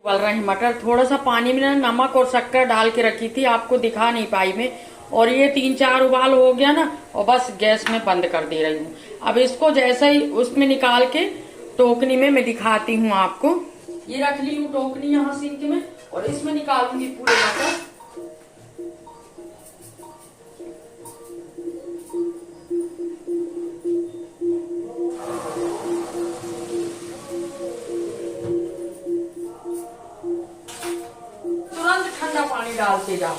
उबल रहे हैं मटर। थोड़ा सा पानी में नमक और शक्कर डाल के रखी थी, आपको दिखा नहीं पाई मैं। और ये 3-4 उबाल हो गया ना, और बस गैस में बंद कर दे रही हूँ। अब इसको जैसे ही उसमें निकाल के टोकनी में मैं दिखाती हूँ आपको। ये रख ली हूँ टोकनी यहाँ सिंक में, और इसमें निकालूंगी पूरे मटर। तुरंत ठंडा पानी डालते जाओ।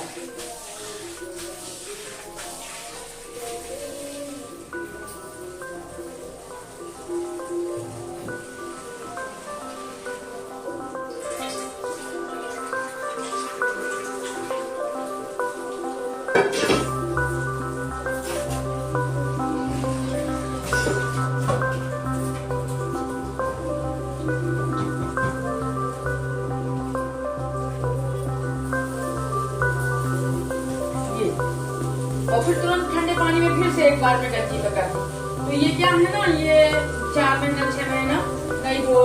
और फिर तुरंत ठंडे पानी में फिर से एक बार में कच्ची पका दी। तो ये क्या है ना, ये 4 महीना 6 महीना नहीं वो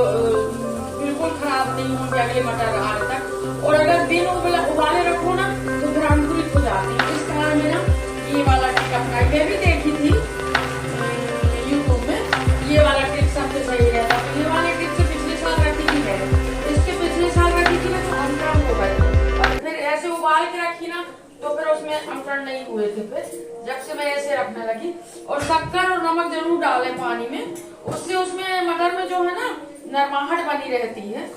बिल्कुल खराब नहीं होंगे अगले मटर आने तक। और अगर दिन उबाले रखो ना तो फिर अंकुरित हो जाते हैं। इस कारण में ना ये वाला ट्रिक अपनाई, मैं भी देखी थी यूट्यूब में। ये वाला ट्रिक सबसे सही रहता। तो ये वाले ट्रिक से पिछले साल रखी थी मैंने, इसके पिछले साल रखी थी ना तो अंकुरण हो गए। और फिर ऐसे उबाल के रखी ना तो फिर उसमें अंकुरण नहीं हुए थे। फिर जब से मैं ऐसे रखने लगी, और शक्कर और नमक जरूर डालें पानी में, उससे उसमें मटर में जो है ना नरमाहट बनी रहती है।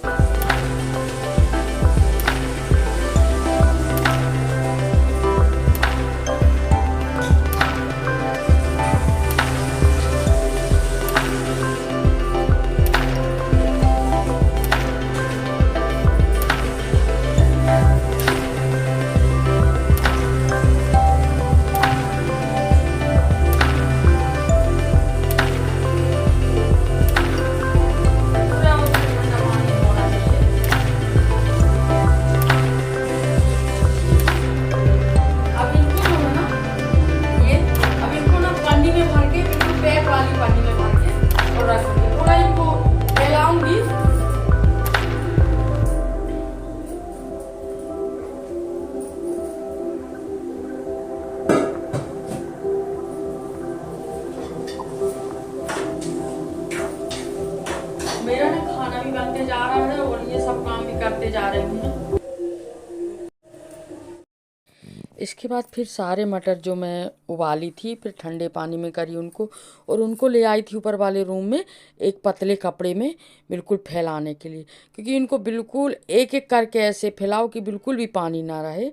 मेरा ना खाना भी बनते जा रहा है और ये सब काम भी करते जा रहे हैं। इसके बाद फिर सारे मटर जो मैं उबाली थी फिर ठंडे पानी में करी उनको, और उनको ले आई थी ऊपर वाले रूम में एक पतले कपड़े में बिल्कुल फैलाने के लिए। क्योंकि इनको बिल्कुल एक एक करके ऐसे फैलाओ कि बिल्कुल भी पानी ना रहे,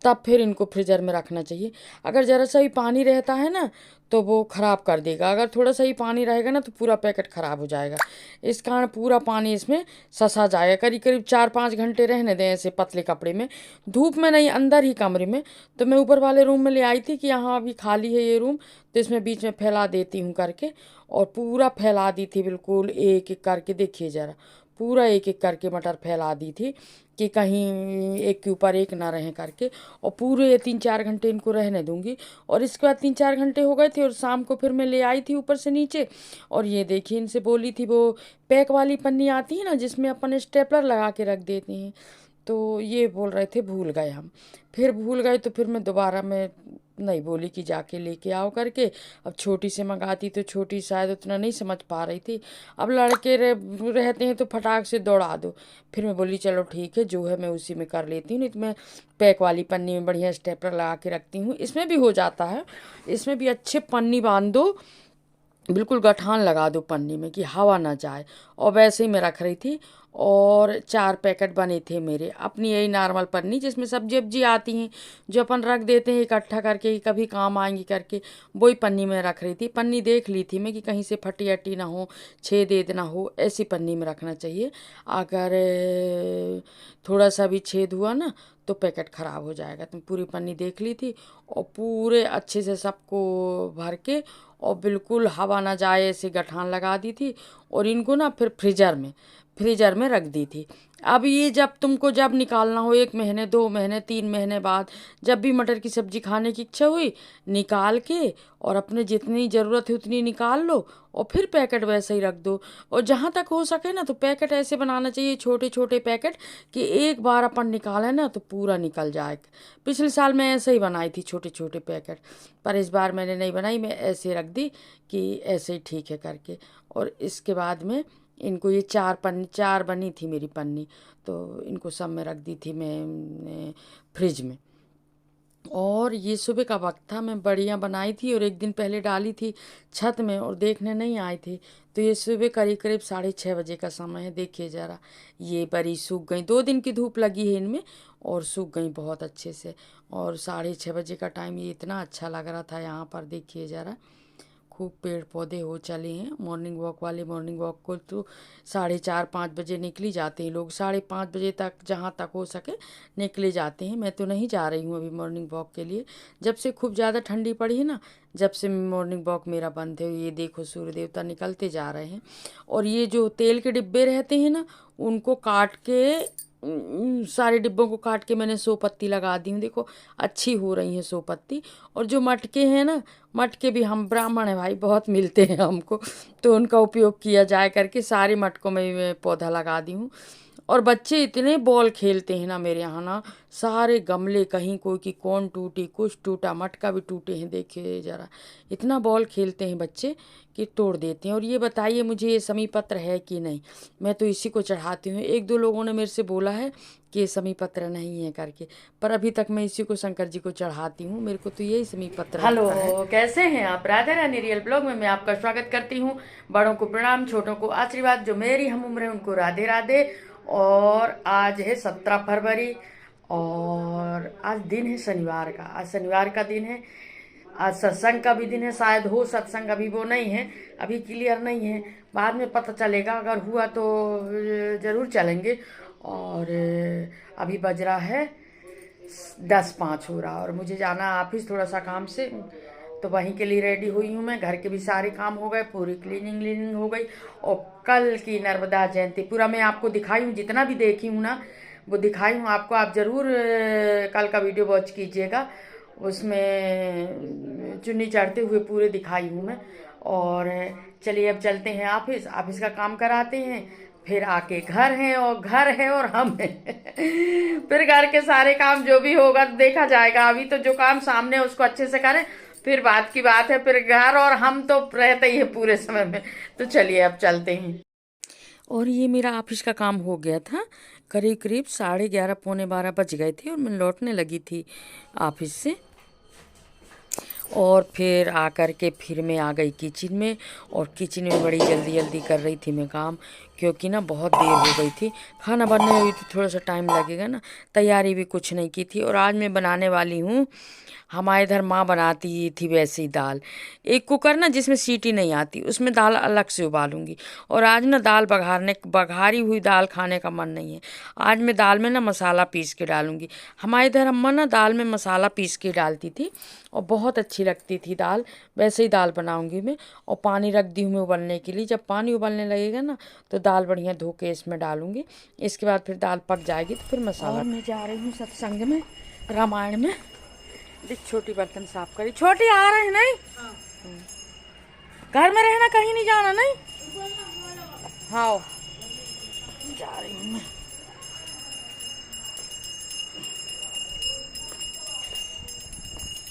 तब फिर इनको फ्रीज़र में रखना चाहिए। अगर ज़रा सा भी पानी रहता है ना तो वो ख़राब कर देगा, अगर थोड़ा सा ही पानी रहेगा ना तो पूरा पैकेट ख़राब हो जाएगा। इस कारण पूरा पानी इसमें ससा जाएगा। करीब करीब 4-5 घंटे रहने दें ऐसे पतले कपड़े में, धूप में नहीं, अंदर ही कमरे में। तो मैं ऊपर वाले रूम में ले आई थी कि यहाँ अभी खाली है ये रूम, तो इसमें बीच में फैला देती हूँ करके, और पूरा फैला दी थी बिल्कुल एक एक करके। देखिए ज़रा, पूरा एक एक करके मटर फैला दी थी कि कहीं एक के ऊपर एक ना रहे करके। और पूरे 3-4 घंटे इनको रहने दूंगी। और इसके बाद 3-4 घंटे हो गए थे, और शाम को फिर मैं ले आई थी ऊपर से नीचे। और ये देखिए, इनसे बोली थी वो पैक वाली पन्नी आती है ना जिसमें अपन स्टेपलर लगा के रख देते हैं, तो ये बोल रहे थे भूल गए हम। फिर भूल गए तो फिर मैं दोबारा मैं नहीं बोली कि जाके लेके आओ करके। अब छोटी से मंगाती तो छोटी शायद उतना नहीं समझ पा रही थी। अब लड़के रहते हैं तो फटाक से दौड़ा दो। फिर मैं बोली चलो ठीक है, जो है मैं उसी में कर लेती हूँ। नहीं तो मैं पैक वाली पन्नी में बढ़िया स्टेपलर लगा के रखती हूँ। इसमें भी हो जाता है, इसमें भी अच्छे पन्नी बांध दो, बिल्कुल गठान लगा दो पन्नी में कि हवा ना जाए। और वैसे ही मैं रख रही थी, और 4 पैकेट बने थे मेरे अपनी यही नॉर्मल पन्नी जिसमें सब्जी वब्जी आती हैं जो अपन रख देते हैं इकट्ठा करके कि कभी काम आएंगी करके, वही पन्नी में रख रही थी। पन्नी देख ली थी मैं कि कहीं से फटी अटी ना हो, छेद ना हो, ऐसी पन्नी में रखना चाहिए। अगर थोड़ा सा भी छेद हुआ ना तो पैकेट ख़राब हो जाएगा। तो पूरी पन्नी देख ली थी, और पूरे अच्छे से सबको भर के, और बिल्कुल हवा ना जाए ऐसे गठान लगा दी थी। और इनको ना फिर फ्रीज़र में रख दी थी। अब ये जब तुमको जब निकालना हो 1 महीने 2 महीने 3 महीने बाद, जब भी मटर की सब्ज़ी खाने की इच्छा हुई, निकाल के और अपने जितनी ज़रूरत है उतनी निकाल लो और फिर पैकेट वैसे ही रख दो। और जहाँ तक हो सके ना तो पैकेट ऐसे बनाना चाहिए, छोटे छोटे पैकेट, कि एक बार अपन निकालें ना तो पूरा निकल जाए। पिछले साल मैं ऐसे ही बनाई थी छोटे छोटे पैकेट, पर इस बार मैंने नहीं बनाई, मैं ऐसे रख दी कि ऐसे ही ठीक है करके। और इसके बाद में इनको ये 4 बनी थी मेरी पन्नी, तो इनको सब में रख दी थी मैं फ्रिज में। और ये सुबह का वक्त था, मैं बड़ियाँ बनाई थी और एक दिन पहले डाली थी छत में और देखने नहीं आए थे। तो ये सुबह करीब करीब 6:30 बजे का समय है। देखिए ज़रा, ये बड़ी सूख गई, 2 दिन की धूप लगी है इनमें और सूख गई बहुत अच्छे से। और 6:30 बजे का टाइम, ये इतना अच्छा लग रहा था यहाँ पर। देखिए ज़रा, खूब पेड़ पौधे हो चले हैं। मॉर्निंग वॉक वाले मॉर्निंग वॉक को तो 4:30-5 बजे निकली जाते हैं लोग, 5:30 बजे तक जहाँ तक हो सके निकले जाते हैं। मैं तो नहीं जा रही हूँ अभी मॉर्निंग वॉक के लिए, जब से खूब ज़्यादा ठंडी पड़ी है ना, जब से मॉर्निंग वॉक मेरा बंद है। ये देखो सूर्य देवता निकलते जा रहे हैं। और ये जो तेल के डिब्बे रहते हैं ना, उनको काट के सारे डिब्बों को काट के मैंने 100 पत्ती लगा दी हूँ। देखो अच्छी हो रही हैं 100 पत्ती। और जो मटके हैं ना, मटके भी हम ब्राह्मण हैं भाई, बहुत मिलते हैं हमको, तो उनका उपयोग किया जाए करके सारे मटकों में मैं पौधा लगा दी हूँ। और बच्चे इतने बॉल खेलते हैं ना मेरे यहाँ ना, सारे गमले, कहीं कोई की कौन टूटी, कुछ टूटा, मटका भी टूटे हैं। देखिए ज़रा, इतना बॉल खेलते हैं बच्चे कि तोड़ देते हैं। और ये बताइए मुझे, ये समी पत्र है कि नहीं? मैं तो इसी को चढ़ाती हूँ। 1-2 लोगों ने मेरे से बोला है कि ये समी पत्र नहीं है करके, पर अभी तक मैं इसी को शंकर जी को चढ़ाती हूँ। मेरे को तो यही समी पत्र लगता है। हेलो, कैसे हैं आप? राधा रानी रियल ब्लॉग में मैं आपका स्वागत करती हूँ। बड़ों को प्रणाम, छोटों को आशीर्वाद। जो मेरी हम उम्र है उनको राधे राधे। और आज है 17 फरवरी और आज दिन है शनिवार का। आज शनिवार का दिन है। आज सत्संग का भी दिन है, शायद हो सत्संग, अभी वो नहीं है, अभी क्लियर नहीं है, बाद में पता चलेगा। अगर हुआ तो ज़रूर चलेंगे। और अभी बज रहा है 10:05 हो रहा और मुझे जाना ऑफिस थोड़ा सा काम से, तो वहीं के लिए रेडी हुई हूँ मैं। घर के भी सारे काम हो गए, पूरी क्लीनिंग हो गई। और कल की नर्मदा जयंती पूरा मैं आपको दिखाई हूँ, जितना भी देखी हूँ ना वो दिखाई हूँ आपको। आप ज़रूर कल का वीडियो वॉच कीजिएगा, उसमें चुन्नी चढ़ते हुए पूरे दिखाई हूँ मैं। और चलिए अब चलते हैं ऑफिस का काम कराते हैं, फिर आके घर है और हम हैं फिर घर के सारे काम जो भी होगा देखा जाएगा। अभी तो जो काम सामने है उसको अच्छे से करें, फिर बात की बात है। फिर घर और हम तो रहते ही है पूरे समय में। तो चलिए अब चलते हैं। और ये मेरा ऑफिस का काम हो गया था, करीब करीब 11:30 पौने 12 बज गए थे और मैं लौटने लगी थी ऑफिस से। और फिर आकर के फिर मैं आ गई किचन में, और किचन में बड़ी जल्दी जल्दी कर रही थी मैं काम, क्योंकि ना बहुत देर हो गई थी। खाना बनने में भी थोड़ा सा टाइम लगेगा ना, तैयारी भी कुछ नहीं की थी। और आज मैं बनाने वाली हूँ, हमारे इधर माँ बनाती थी वैसी दाल, एक कुकर ना जिसमें सीटी नहीं आती, उसमें दाल अलग से उबालूंगी। और आज ना दाल बघारी हुई दाल खाने का मन नहीं है। आज मैं दाल में ना मसाला पीस के डालूंगी। हमारे इधर अम्मा ना दाल में मसाला पीस के डालती थी और बहुत अच्छी लगती थी दाल। वैसे ही दाल बनाऊंगी मैं। और पानी रख दी हूँ मैं उबलने के लिए। जब पानी उबलने लगेगा ना तो दाल बढ़िया धो के इसमें डालूंगी। इसके बाद फिर दाल पक जाएगी तो फिर मसाला। और मैं जा रही हूँ सत्संग में, रामायण में। देख छोटी बर्तन साफ करी, छोटी आ रहे हैं नहीं? घर में रहना, कहीं नहीं जाना नहीं? हाँ जा रही हूँ मैं।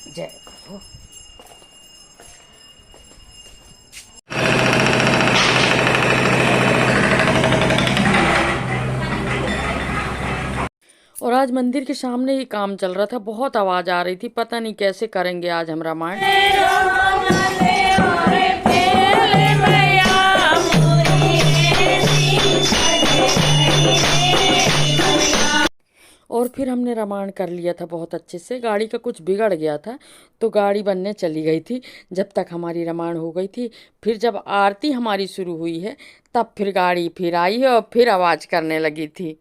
जय प्रभु। और आज मंदिर के सामने ही काम चल रहा था, बहुत आवाज आ रही थी। पता नहीं कैसे करेंगे आज हम रामायण। और फिर हमने रामायण कर लिया था बहुत अच्छे से। गाड़ी का कुछ बिगड़ गया था तो गाड़ी बनने चली गई थी, जब तक हमारी रामायण हो गई थी। फिर जब आरती हमारी शुरू हुई है तब फिर गाड़ी फिर आई है और फिर आवाज़ करने लगी थी।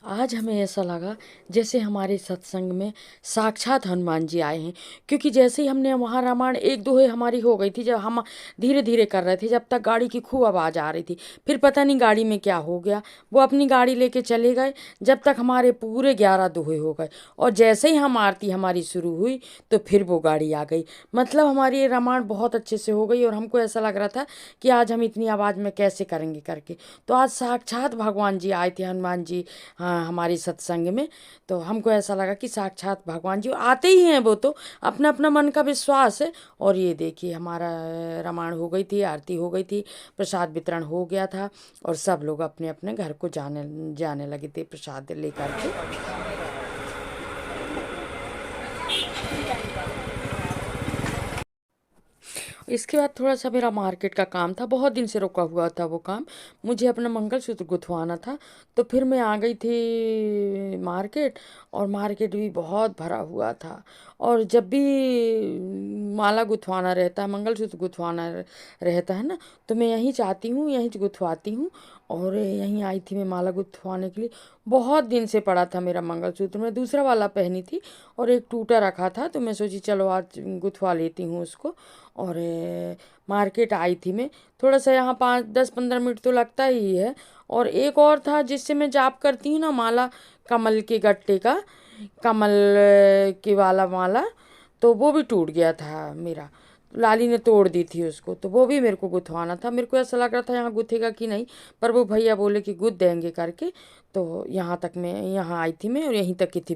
आज हमें ऐसा लगा जैसे हमारे सत्संग में साक्षात हनुमान जी आए हैं, क्योंकि जैसे ही हमने वहाँ रामायण एक दोहे हमारी हो गई थी, जब हम धीरे धीरे कर रहे थे, जब तक गाड़ी की खूब आवाज़ आ रही थी। फिर पता नहीं गाड़ी में क्या हो गया, वो अपनी गाड़ी लेके चले गए, जब तक हमारे पूरे 11 दोहे हो गए। और जैसे ही हम आरती हमारी शुरू हुई तो फिर वो गाड़ी आ गई। मतलब हमारी ये रामायण बहुत अच्छे से हो गई, और हमको ऐसा लग रहा था कि आज हम इतनी आवाज़ में कैसे करेंगे करके। तो आज साक्षात भगवान जी आए थे, हनुमान जी, हाँ, हमारी सत्संग में। तो हमको ऐसा लगा कि साक्षात भगवान जी आते ही हैं, वो तो अपना अपना मन का विश्वास है। और ये देखिए हमारा रामायण हो गई थी, आरती हो गई थी, प्रसाद वितरण हो गया था, और सब लोग अपने अपने घर को जाने जाने लगे थे प्रसाद लेकर के। इसके बाद थोड़ा सा मेरा मार्केट का काम था, बहुत दिन से रुका हुआ था वो काम। मुझे अपना मंगलसूत्र गुथवाना था, तो फिर मैं आ गई थी मार्केट, और मार्केट भी बहुत भरा हुआ था। और जब भी माला गुथवाना रहता है, मंगलसूत्र गुथवाना रहता है ना, तो मैं यहीं चाहती हूँ, यहीं गुथवाती हूँ। और यहीं आई थी मैं माला गुथवाने के लिए। बहुत दिन से पड़ा था मेरा मंगलसूत्र, मैं दूसरा वाला पहनी थी और एक टूटा रखा था, तो मैं सोची चलो आज गुथवा लेती हूँ उसको। और मार्केट आई थी मैं, थोड़ा सा यहाँ 5-10-15 मिनट तो लगता ही है। और एक और था जिससे मैं जाप करती हूँ ना, माला, कमल के गट्टे का, कमल के वाला माला, तो वो भी टूट गया था मेरा। लाली ने तोड़ दी थी उसको, तो वो भी मेरे को गुथवाना था। मेरे को ऐसा लग रहा था यहाँ गुथेगा कि नहीं, पर वो भैया बोले कि गुथ देंगे करके। तो यहाँ तक मैं यहाँ आई थी मैं, और यहीं तक की थी।